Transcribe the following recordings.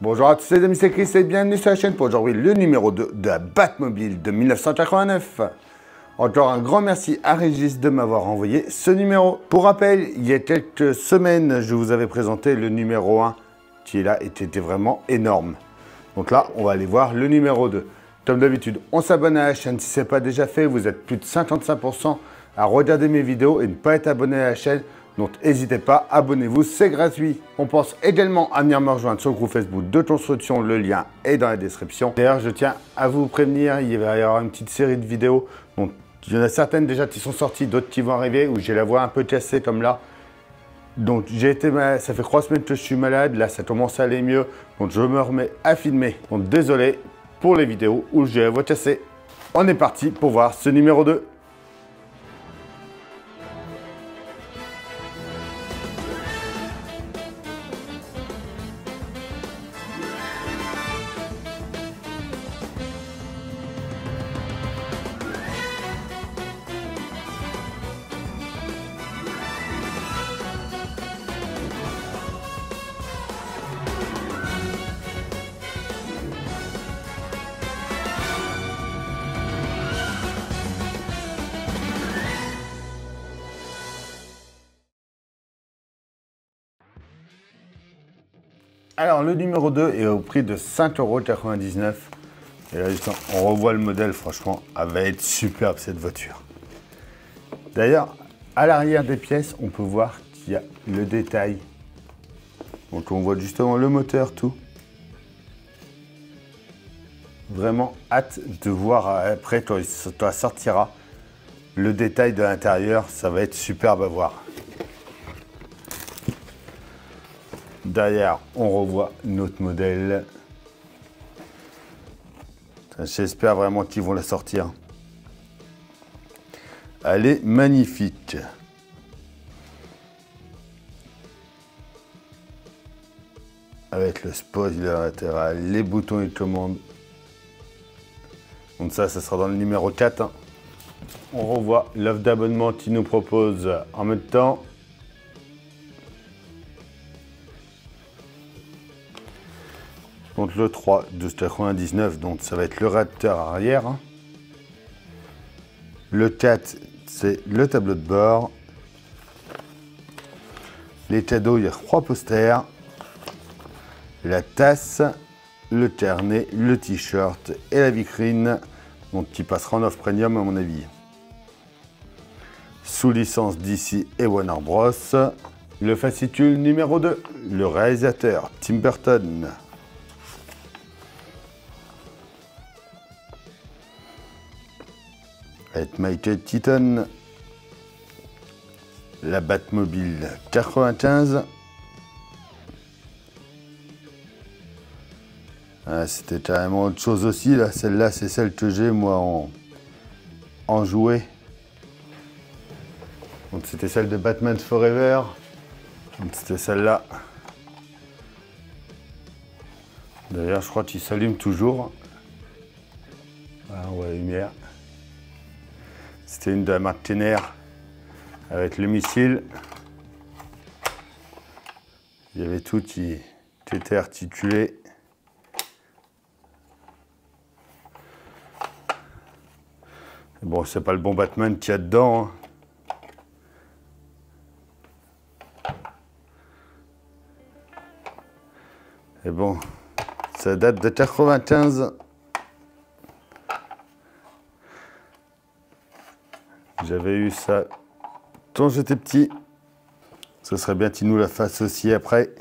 Bonjour à tous les amis, c'est Chris et bienvenue sur la chaîne pour aujourd'hui le numéro 2 de la Batmobile de 1989. Encore un grand merci à Régis de m'avoir envoyé ce numéro. Pour rappel, il y a quelques semaines, je vous avais présenté le numéro 1 qui est là et qui était vraiment énorme. Donc là, on va aller voir le numéro 2. Comme d'habitude, on s'abonne à la chaîne si ce n'est pas déjà fait. Vous êtes plus de 55% à regarder mes vidéos et ne pas être abonné à la chaîne. Donc n'hésitez pas, abonnez-vous, c'est gratuit. On pense également à venir me rejoindre sur le groupe Facebook de construction, le lien est dans la description. D'ailleurs, je tiens à vous prévenir, il va y avoir une petite série de vidéos. Donc il y en a certaines déjà qui sont sorties, d'autres qui vont arriver, où j'ai la voix un peu cassée comme là. Donc j'ai été malade, ça fait 3 semaines que je suis malade, là ça commence à aller mieux. Donc je me remets à filmer. Donc désolé pour les vidéos où j'ai la voix cassée. On est parti pour voir ce numéro 2. Alors, le numéro 2 est au prix de 5,99 €. Et là, on revoit le modèle, franchement, elle va être superbe cette voiture. D'ailleurs, à l'arrière des pièces, on peut voir qu'il y a le détail. Donc, on voit justement le moteur, tout. Vraiment hâte de voir après, quand ça sortira, le détail de l'intérieur. Ça va être superbe à voir. Derrière, on revoit notre modèle. J'espère vraiment qu'ils vont la sortir. Elle est magnifique. Avec le spoiler latéral, les boutons et commandes. Donc ça sera dans le numéro 4. Hein. On revoit l'offre d'abonnement qu'ils nous propose en même temps. Donc le 3 de 99, donc ça va être le radiateur arrière. Hein. Le 4, c'est le tableau de bord. Les cadeaux, il y a 3 posters. La tasse, le carnet, le t-shirt et la vitrine. Donc qui passera en offre premium à mon avis. Sous licence DC et Warner Bros. Le fascicule numéro 2, le réalisateur Tim Burton. Avec Michael Keaton, la Batmobile 95. Ah, c'était carrément autre chose aussi, là. Celle-là, c'est celle que j'ai, moi, en jouet. Donc, c'était celle de Batman Forever. Donc, c'était celle-là. D'ailleurs, je crois qu'il s'allume toujours. Ah, on voit la lumière. C'était une de la marque Kenner avec le missile. Il y avait tout qui était articulé. Bon, c'est pas le bon Batman qu'il y a dedans. Hein. Et bon, ça date de 95. J'avais eu ça quand j'étais petit. Ce serait bien qu'ils nous la fassent aussi après.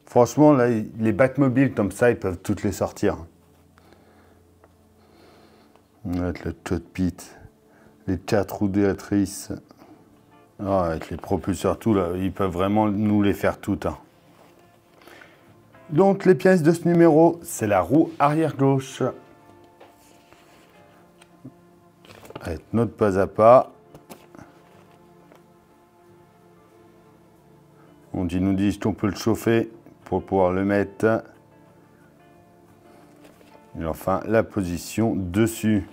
Franchement, là, les Batmobiles comme ça, ils peuvent toutes les sortir. Avec le cockpit, les 4 roues directrices. Ah, avec les propulseurs, tout là, ils peuvent vraiment nous les faire toutes. Hein. Donc, les pièces de ce numéro, c'est la roue arrière gauche. Avec notre pas à pas. Ils nous disent qu'on peut le chauffer pour pouvoir le mettre. Et enfin, la position dessus.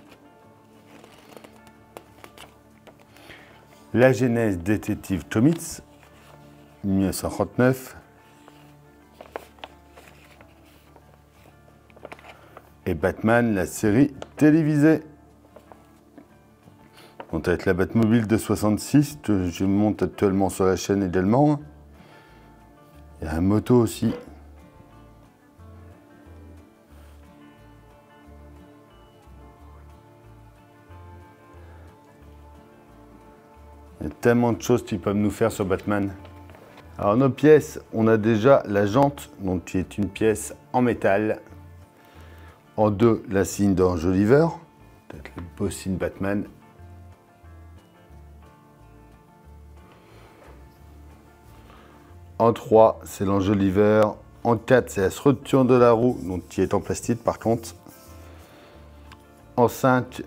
La genèse détective Comics, 1939. et Batman, la série télévisée. Donc avec la Batmobile de 66, je monte actuellement sur la chaîne également. Il y a un moto aussi. Il y a tellement de choses qu'ils peuvent nous faire sur Batman. Alors nos pièces, on a déjà la jante, donc qui est une pièce en métal. En 2, la signe d'enjoliveur, peut-être le beau signe Batman. En 3, c'est l'enjoliveur. En 4, c'est la structure de la roue, donc qui est en plastique par contre. En 5,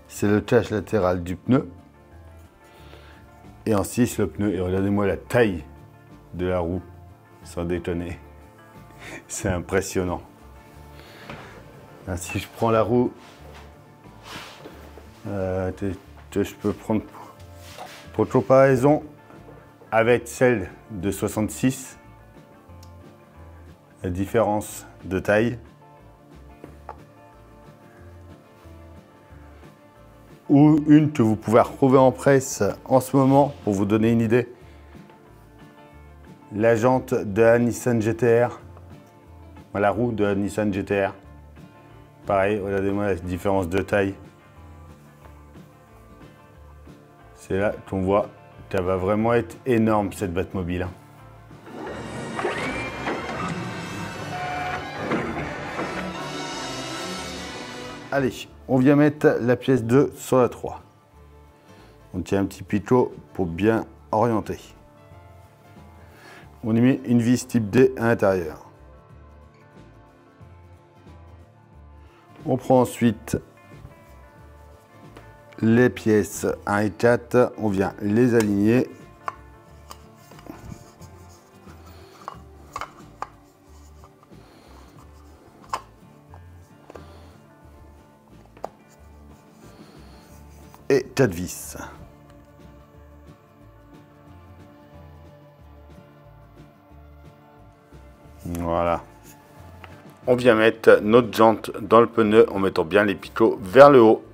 c'est le cache latéral du pneu. Et en 6, le pneu. Et regardez-moi la taille de la roue, sans déconner. C'est impressionnant. Là, si je prends la roue, je peux prendre pour comparaison avec celle de 66, la différence de taille. Ou une que vous pouvez retrouver en presse en ce moment, pour vous donner une idée. La jante de la Nissan GT-R, la roue de la Nissan GT-R. Pareil, regardez-moi la différence de taille. C'est là qu'on voit qu'elle va vraiment être énorme cette Batmobile. Allez, on vient mettre la pièce 2 sur la 3. On tient un petit picot pour bien orienter. On y met une vis type D à l'intérieur. On prend ensuite les pièces 1 et 4, on vient les aligner. Et 4 vis. Voilà. On vient mettre notre jante dans le pneu en mettant bien les picots vers le haut.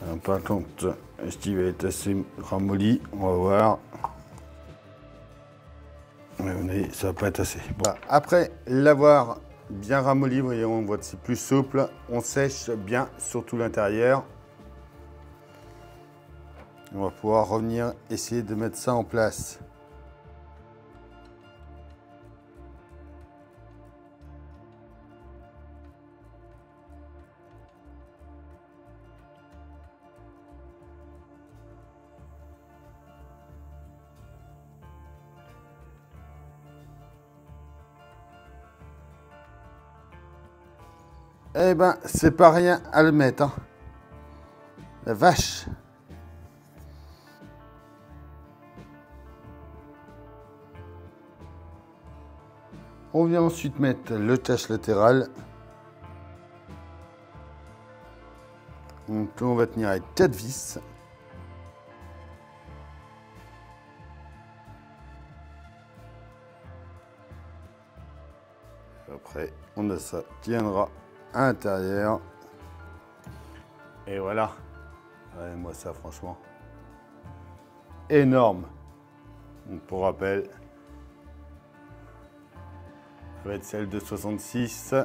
Alors, par contre, est-ce qu'il va être assez ramolli? On va voir. Mais ça va pas être assez. Bon. Après l'avoir bien ramolli, vous voyez, on voit que c'est plus souple. On sèche bien, surtout l'intérieur. On va pouvoir revenir essayer de mettre ça en place. Eh ben, c'est pas rien à le mettre, hein. La vache. On vient ensuite mettre le cache latéral. Donc, on va tenir avec 4 vis. Après, on a ça qui tiendra à l'intérieur. Et voilà. Regardez-moi ça, franchement. Énorme. Donc, pour rappel, ça va être celle de 66.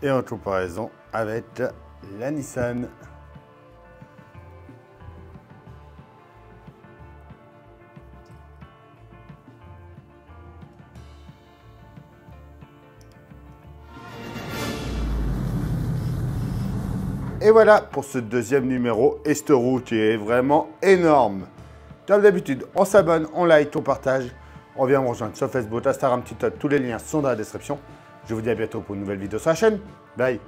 Et en comparaison avec la Nissan. Et voilà pour ce deuxième numéro, et cette roue qui est vraiment énorme. Comme d'habitude, on s'abonne, on like, on partage. On vient me rejoindre sur Facebook, Instagram, TikTok, tous les liens sont dans la description. Je vous dis à bientôt pour une nouvelle vidéo sur la chaîne. Bye.